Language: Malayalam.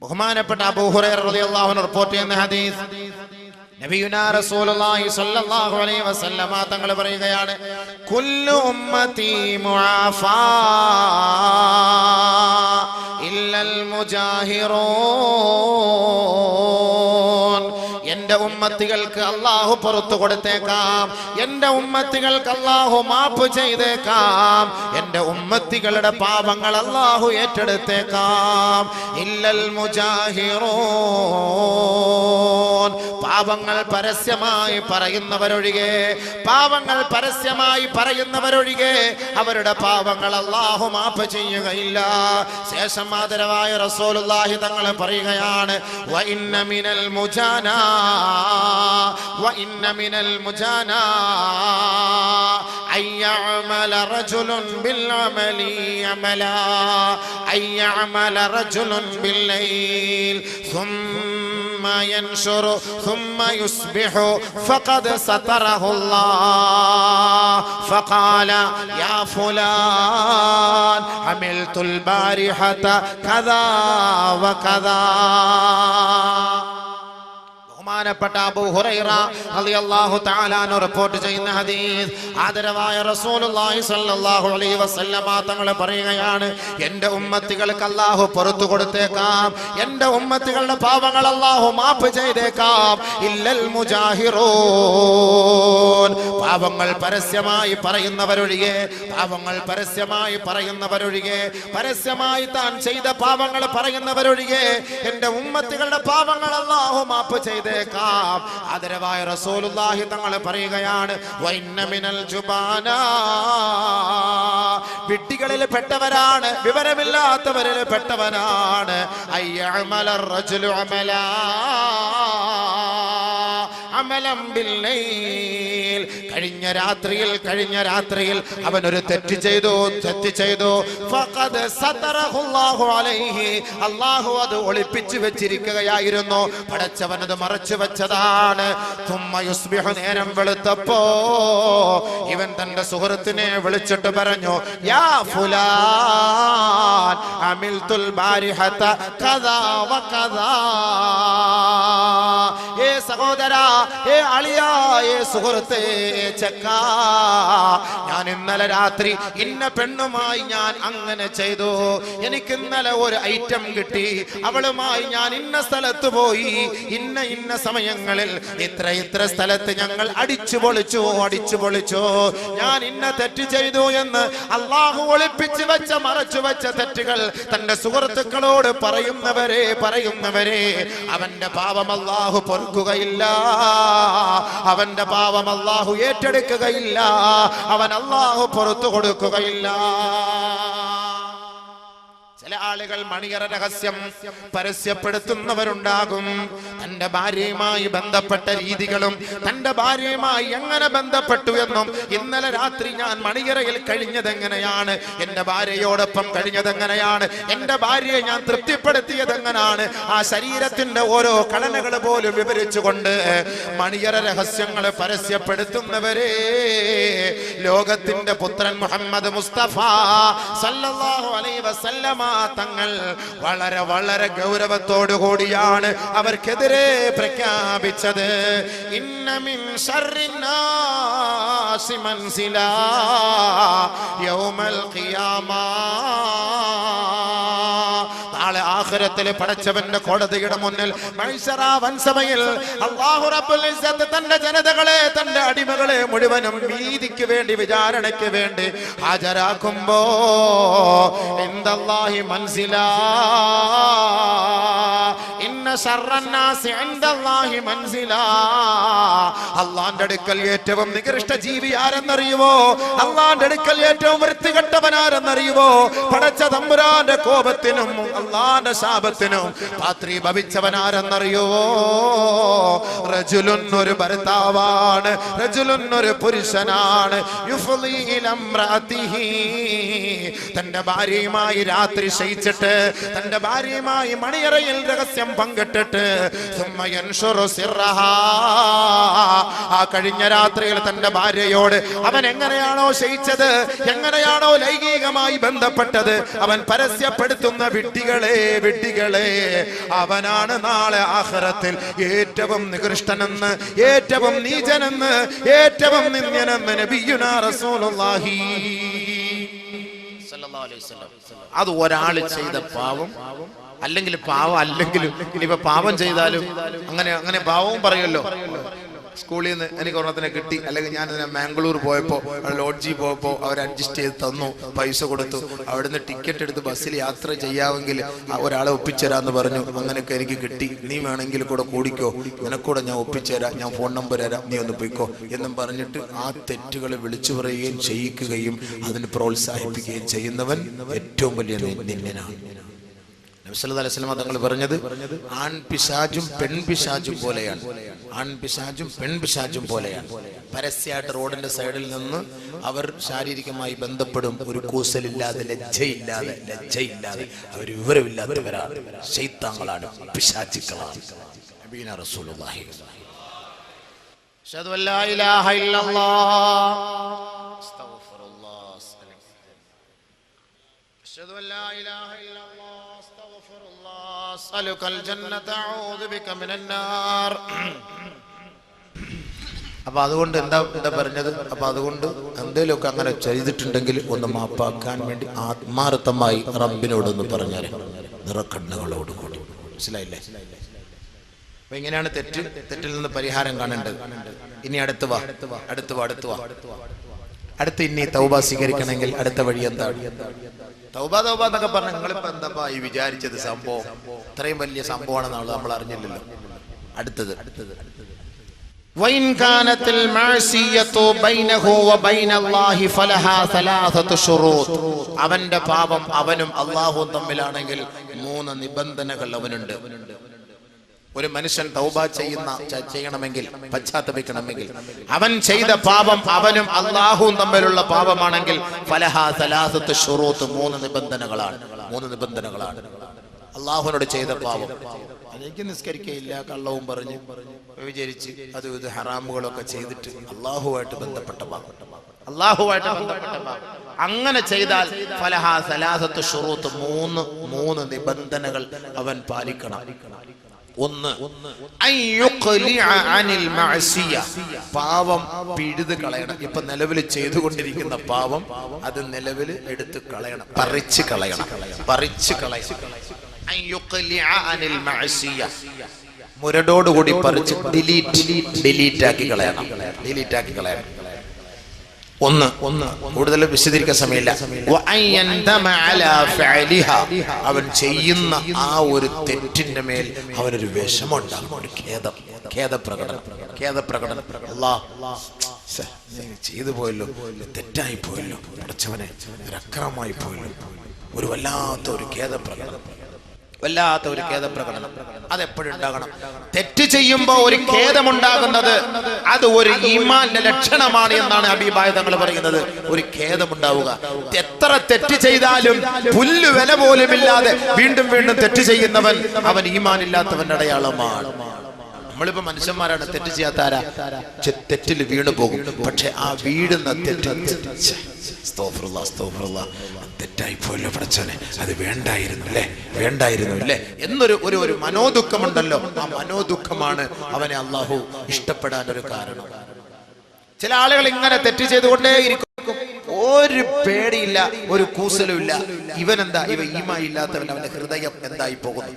ബഹുമാനപ്പെട്ട അബൂ ഹുറൈറ റളിയല്ലാഹു അൻഹു റിപ്പോർട്ട് ചെയ്യുന്ന ഹദീസ്, നബിയുനാ റസൂലുള്ളാഹി സ്വല്ലല്ലാഹു അലൈഹി വസല്ലമ തങ്ങൾ പറയുകയാണ്, കുല്ലു ഉമ്മത്തി മുആഫാ ഇല്ലൽ മുജാഹിറൂൻ. എന്റെ ഉമ്മത്തികൾക്ക് അല്ലാഹു പുറത്തു കൊടുത്തേക്കാം, എന്റെ ഉമ്മത്തികൾക്ക് അല്ലാഹു മാപ്പ് ചെയ്തേക്കാം, എന്റെ ഉമ്മത്തികളുടെ പാപങ്ങൾ അല്ലാഹു ഏറ്റെടുത്തേക്കാം. ഇല്ലൽ മുജാഹിറൂൻ, പാപങ്ങൾ പരസ്യമായി പറയുന്നവരൊഴികെ, പാപങ്ങൾ പരസ്യമായി പറയുന്നവരൊഴികെ അവരുടെ പാപങ്ങൾ അല്ലാഹു മാപ്പ് ചെയ്യുകയില്ല. ശേഷം ആദരവായ റസൂലുള്ളാഹി തങ്ങൾ പറയുകയാണ്, വ ഇന്ന മിനൽ മുജാനാ وإن من المجانا أن يعمل رجل بالعمل عملا أن يعمل رجل بالليل ثم ينشر ثم يصبح فقد ستره الله فقال يا فلان عملت البارحة كذا وكذا. ബഹുമാനപ്പെട്ട അബൂ ഹുറൈറ റളിയല്ലാഹു തആല അൻഹു റിപ്പോർട്ട് ചെയ്യുന്ന ഹദീസ്, ആദരവായ റസൂലുള്ളാഹി സ്വല്ലല്ലാഹു അലൈഹി വസല്ലമ തങ്ങൾ പറയുകയാണ്, എൻ്റെ ഉമ്മത്തികൾക്ക് അല്ലാഹു പുറത്തു കൊടുത്തേക്കാം, എൻ്റെ ഉമ്മത്തികളുടെ പാപങ്ങൾ അല്ലാഹു മാപ്പ് ചെയ്തേക്കാം. ഇല്ലൽ മുജാഹിറൂൻ, പാപങ്ങൾ പരസ്യമായി പറയുന്നവരൊഴികെ, പാപങ്ങൾ പരസ്യമായി പറയുന്നവരൊഴികെ, പരസ്യമായി താൻ ചെയ്ത പാപങ്ങൾ പറയുന്നവരൊഴികെ എൻ്റെ ഉമ്മത്തികളുടെ പാപങ്ങൾ അല്ലാഹു മാപ്പ് ചെയ്തേക്കാം. ആദരവായ റസൂലുള്ളാഹി തങ്ങൾ പറയുകയാണ്, വഇന്ന മിനൽ ജുബാനാ, വിഡ്ഢികളിൽ പെട്ടവരാണ്, വിവരമില്ലാത്തവരിൽ പെട്ടവനാണ്, അയ്യഅമലർ റജുലു അമലാ അമലം ബില്ലൈൽ, കഴിഞ്ഞ രാത്രിയിൽ അവൻ ഒരു തെറ്റ് ചെയ്തു, ഫഖദ് സതറഹുല്ലാഹു അലൈഹി, അല്ലാഹു അത് ഒളിപ്പിച്ചു വെച്ചിരിക്കുകയായിരുന്നു, പടച്ചവൻ അത് മറച്ചു വെച്ചതാണ്. തുമ്മ യുസ്ബിഹു, നേരം വെളുത്തപ്പോ ഇവൻ തന്റെ സുഹൃത്തിനെ വിളിച്ചിട്ട് പറഞ്ഞു, യാ ഫുലാൻ അമിൽതുൽ ബാരിഹത കദാ വകദാ, ഏ സഹോദരാ, ഏ അളിയാ, ഏ സുഹൃത്തേ, ചെക്ക, ഞാൻ ഇന്നലെ രാത്രി ഇന്ന പെണ്ണുമായി ഞാൻ അങ്ങനെ ചെയ്തു, എനിക്ക് ഇന്നലെ ഒരു ഐറ്റം കിട്ടി, അവളുമായി ഞാൻ ഇന്ന സ്ഥലത്ത് പോയി, ഇന്ന സമയങ്ങളിൽ ഇത്ര സ്ഥലത്ത് ഞങ്ങൾ അടിച്ചു പൊളിച്ചു, ഞാൻ ഇന്ന തെറ്റ് ചെയ്തു എന്ന് അല്ലാഹു ഒളിപ്പിച്ചു വെച്ച മറച്ചു വെച്ച തെറ്റുകൾ തന്റെ സുഹൃത്തുക്കളോട് പറയുന്നവരെ അവന്റെ പാപം അല്ലാഹു പൊറുക്കുകയില്ല, അവന്റെ പാപം അല്ലാഹു ഏറ്റെടുക്കുകയില്ല, അവൻ അല്ലാഹു പുറത്തു കൊടുക്കുകയില്ല. ചില ആളുകൾ മണിയറ രഹസ്യം പരസ്യപ്പെടുത്തുന്നവരുണ്ടാകും. തന്റെ ഭാര്യയുമായി ബന്ധപ്പെട്ട രീതികളും, തന്റെ ഭാര്യയുമായി എങ്ങനെ ബന്ധപ്പെട്ടു എന്നും, ഇന്നലെ രാത്രി ഞാൻ മണിയറയിൽ കഴിഞ്ഞതെങ്ങനെയാണ്, എന്റെ ഭാര്യയോടൊപ്പം കഴിഞ്ഞതെങ്ങനെയാണ്, എന്റെ ഭാര്യയെ ഞാൻ തൃപ്തിപ്പെടുത്തിയതെങ്ങനെയാണ്, ആ ശരീരത്തിന്റെ ഓരോ ഘടനകൾ പോലും വിവരിച്ചുകൊണ്ട് മണിയറ രഹസ്യങ്ങൾ പരസ്യപ്പെടുത്തുന്നവരെ ലോകത്തിന്റെ പുത്രൻ മുഹമ്മദ് മുസ്തഫ സല്ലല്ലാഹു അലൈഹി വസല്ലമ തങ്ങൾ വളരെ വളരെ ഗൗരവത്തോടു കൂടിയാണ് അവർക്കെതിരെ പ്രഖ്യാപിച്ചത്. ഇന്ന മിൻ ശർരിന്നാസി മൻസിലാ യൗമൽ ഖിയാമ, നാളെ ആഖിറത്തിലെ പടച്ചവന്റെ കോടതിയുടെ മുന്നിൽ മഹ്ശറ വൻസഭയിൽ അല്ലാഹു റബ്ബുൽ ഇസ്സത്ത് തന്റെ ജനതകളെ, തന്റെ അടിമകളെ മുഴുവനും നീതിക്ക് വേണ്ടി, വിചാരണയ്ക്ക് വേണ്ടി ഹാജരാക്കുമ്പോ ഇൻദല്ലാഹി മൻസിലാ, ഇന്ന ശർറന്നാസി ഇൻദല്ലാഹി മൻസിലാ, അല്ലാഹുവിന്റെ അടുക്കൽ ഏറ്റവും നികൃഷ്ട ജീവി ആരെന്നറിയുമോ, അല്ലാഹുവിന്റെ അടുക്കൽ ഏറ്റവും വൃത്തികെട്ടവൻ ആരെന്നറിയുമോ, പടച്ച തമ്പുരാന്റെ കോപത്തിനും അല്ലാഹുവിന്റെ ശാപത്തിനും പാത്രീഭവിച്ചവൻ ആരെന്നറിയുമോ, റജുലുൻ, ഒരു ഭർത്താവാണ്, റജുലുൻ, ഒരു പുരുഷനാണ്, യുഫ്ളി ഇലാ ഇംറഅതിഹി, തന്റെ ഭാര്യയുമായി രാത്രി ശയിച്ചിട്ട്, തന്റെ ഭാര്യയുമായി മണിയറയിൽ രഹസ്യം പങ്കു പങ്കിട്ടിട്ട് ആ കഴിഞ്ഞ രാത്രിയിൽ തന്റെ ഭാര്യയോട് അവൻ എങ്ങനെയാണോ ശയിച്ചത്, എങ്ങനെയാണോ ലൈംഗികമായി ബന്ധപ്പെട്ടത്, അവൻ പരസ്യപ്പെടുത്തുന്ന വിഡ്ഢികളെ അവനാണ് നാളെ ആഖിറത്തിൽ ഏറ്റവും നികൃഷ്ടനെന്ന്, ഏറ്റവും നീചനെന്ന്, ഏറ്റവും നിന്ദ്യനെന്ന് നബിയുനാ റസൂലുള്ളാഹി സ്വല്ലല്ലാഹു അലൈഹി വസല്ലം. അത് ഒരാൾ ചെയ്ത പാവം, അല്ലെങ്കിൽ പാവം അല്ലെങ്കിലും ഇനിയിപ്പോ പാവം ചെയ്താലും അങ്ങനെ പാവവും പറയുമല്ലോ. സ്കൂളിൽ നിന്ന് എനിക്ക് ഒരെണ്ണത്തിനെ കിട്ടി, അല്ലെങ്കിൽ ഞാൻ മാംഗ്ലൂർ പോയപ്പോൾ ലോഡ്ജിൽ പോയപ്പോൾ അവർ അഡ്ജസ്റ്റ് ചെയ്ത് തന്നു, പൈസ കൊടുത്തു, അവിടുന്ന് ടിക്കറ്റ് എടുത്ത് ബസ്സിൽ യാത്ര ചെയ്യാമെങ്കിൽ ഒരാളെ ഒപ്പിച്ചുതരാന്ന് പറഞ്ഞു. അങ്ങനെയൊക്കെ എനിക്ക് കിട്ടി, നീ വേണമെങ്കിൽ കൂടെ കൂടിക്കോ, നിനക്കൂടെ ഞാൻ ഒപ്പിച്ചുതരാം, ഞാൻ ഫോൺ നമ്പർ തരാം, നീ ഒന്ന് പോയിക്കോ എന്നും പറഞ്ഞിട്ട് ആ തെറ്റുകളെ വിളിച്ചു പറയുകയും ചെയ്യിക്കുകയും അതിന് പ്രോത്സാഹിപ്പിക്കുകയും ചെയ്യുന്നവൻ ഏറ്റവും വലിയ നിന്ദനാണ്. നബി സല്ലല്ലാഹു അലൈഹി വസല്ലം തങ്ങൾ പറഞ്ഞത് ആൺപിശാചും പെൺപിശാചും പോലെയാണ്. ആൺപിശാചും പെൺപിശാചും പോലെയാണ്. പരസ്യമായിട്ട് റോഡിന്റെ സൈഡിൽ നിന്ന് അവർ ശാരീരികമായി ബന്ധപ്പെടും, ഒരു കൂസലില്ലാതെ ലജ്ജയില്ലാതെ അവർ വിവരമില്ലാത്തവരാണ്, ശൈത്താന്കളാണ്, പിശാചുക്കളാണ്. നബിയുനാ റസൂലുള്ളാഹി അഷ്ഹദു അല്ലാ ഇലാഹ ഇല്ലല്ലാഹ് അസ്തഗ്ഫിറുല്ലാഹ് അഷ്ഹദു അല്ലാ ഇലാഹ ഇല്ലല്ലാഹ് അസ്തഗ്ഫിറുല്ലാഹ് അസ്അലുകൽ ജന്നത അഊദു ബിക മിനൻ നാർ. അപ്പൊ അതുകൊണ്ട് എന്താ പറഞ്ഞത്? അപ്പൊ അതുകൊണ്ട് എന്തെങ്കിലുമൊക്കെ അങ്ങനെ ചെയ്തിട്ടുണ്ടെങ്കിൽ ഒന്ന് മാപ്പാക്കാൻ വേണ്ടി ആത്മാർത്ഥമായി റബ്ബിനോടൊന്ന് പറഞ്ഞാൽ നിറക്കണ്ണുകളോട് കൂടി. മനസ്സിലായില്ലേ? അപ്പൊ ഇങ്ങനെയാണ് തെറ്റിൽ നിന്ന് പരിഹാരം കാണേണ്ടത്. ഇനി അടുത്ത് വാ അടുത്ത് ഇനി തൗബ സ്വീകരിക്കണമെങ്കിൽ അടുത്ത വഴി എന്താണ്? തൗബ എന്നൊക്കെ പറഞ്ഞ നിങ്ങളിപ്പോ എന്താ ഈ വിചാരിച്ചത്? സംഭവം ഇത്രയും വലിയ സംഭവമാണെന്നാണ് നമ്മൾ അറിഞ്ഞില്ലല്ലോ. അടുത്തത് وإن كانت المعصية بينه وبين الله فلها ثلاثة شروط. അവന്റെ പാപം അവനും അല്ലാഹുവും തമ്മിലാണെങ്കിൽ 3 നിബന്ധനകൾ അവനുണ്ട്. ഒരു മനുഷ്യൻ തൗബ ചെയ്യണമെങ്കിൽ, പശ്ചാത്തപിക്കണമെങ്കിൽ, അവൻ ചെയ്ത പാപം അവനും അല്ലാഹുവും തമ്മിലുള്ള പാപമാണെങ്കിൽ ഫലഹാ സലാസത്ത് ശുറൂത്ത്, 3 നിബന്ധനകളാണ്. അല്ലാഹുവിനോട് ചെയ്ത പാപം, എനിക്ക് നിസ്കരിക്കയില്ല, കള്ളവും പറഞ്ഞ് വിചരിച്ച് അത് ഇത് ഹറാമുകളൊക്കെ ചെയ്തിട്ട് അല്ലാഹുവായിട്ട് ബന്ധപ്പെട്ട പാപം, അങ്ങനെ ചെയ്താൽ ഫലഹാ സലാസത്ത് ശുറൂത്ത്, 3 നിബന്ധനകൾ അവൻ പാലിക്കണം. ഒന്ന്, പാവം പിഴുത് കളയണം. ഇപ്പൊ നിലവിൽ ചെയ്തുകൊണ്ടിരിക്കുന്ന പാവം അത് നിലവിൽ എടുത്ത് കളയണം, പറിച്ച് കളയണം. മുരടോടുകൂടി പറിച്ച് ഡിലീറ്റ് ആക്കി കളയണം. ഒന്ന് കൂടുതൽ വിശദീകരിക്കാൻ സമയമില്ല. അവൻ ചെയ്യുന്ന ആ ഒരു തെറ്റിന്റെ മേൽ അവനൊരു വിഷമമുണ്ടാകും, ഒരു ഖേദപ്രകടനം. ചെയ്തു പോയല്ലോ, തെറ്റായി പോയല്ലോ, പഠിച്ചവനെ അക്രമമായി പോയല്ലോ, ഒരു വല്ലാത്ത ഒരു ഖേദപ്രകടനം. അതെപ്പോഴും ഉണ്ടാകണം. തെറ്റ് ചെയ്യുമ്പോ ഒരു ഖേദമുണ്ടാകുന്നത് അത് ഒരു ഈമാന്റെ ലക്ഷണമാണ് എന്നാണ് ഹബീബായ തങ്ങൾ പറയുന്നത്. ഒരു ഖേദമുണ്ടാവുക. എത്ര തെറ്റ് ചെയ്താലും പുല്ല് വില പോലുമില്ലാതെ വീണ്ടും തെറ്റ് ചെയ്യുന്നവൻ അവൻ ഈമാൻ ഇല്ലാത്തവന്റെ അടയാളമാണ്. നമ്മളിപ്പോ മനുഷ്യന്മാരാണ്, തെറ്റ് ചെയ്യാത്താരാ? തെറ്റിൽ വീണു പോകും. പക്ഷെ ആ വീഴുന്ന തെറ്റ് തെറ്റായി പോയല്ലോ പഠിച്ചോനെ, അത് വേണ്ടായിരുന്നു അല്ലേ എന്നൊരു മനോദുഃഖമുണ്ടല്ലോ. ആ മനോദുഃഖമാണ് അവനെ അല്ലാഹു ഇഷ്ടപ്പെടാൻ ഒരു കാരണം. ചില ആളുകൾ ഇങ്ങനെ തെറ്റ് ചെയ്തുകൊണ്ടേയിരിക്കും, ഒരു പേടിയില്ല, ഒരു കൂസലുമില്ല. ഇവൻ ഈമാൻ ഇല്ലാത്തവൻ, അവന്റെ ഹൃദയം എന്തായി പോകുന്നു.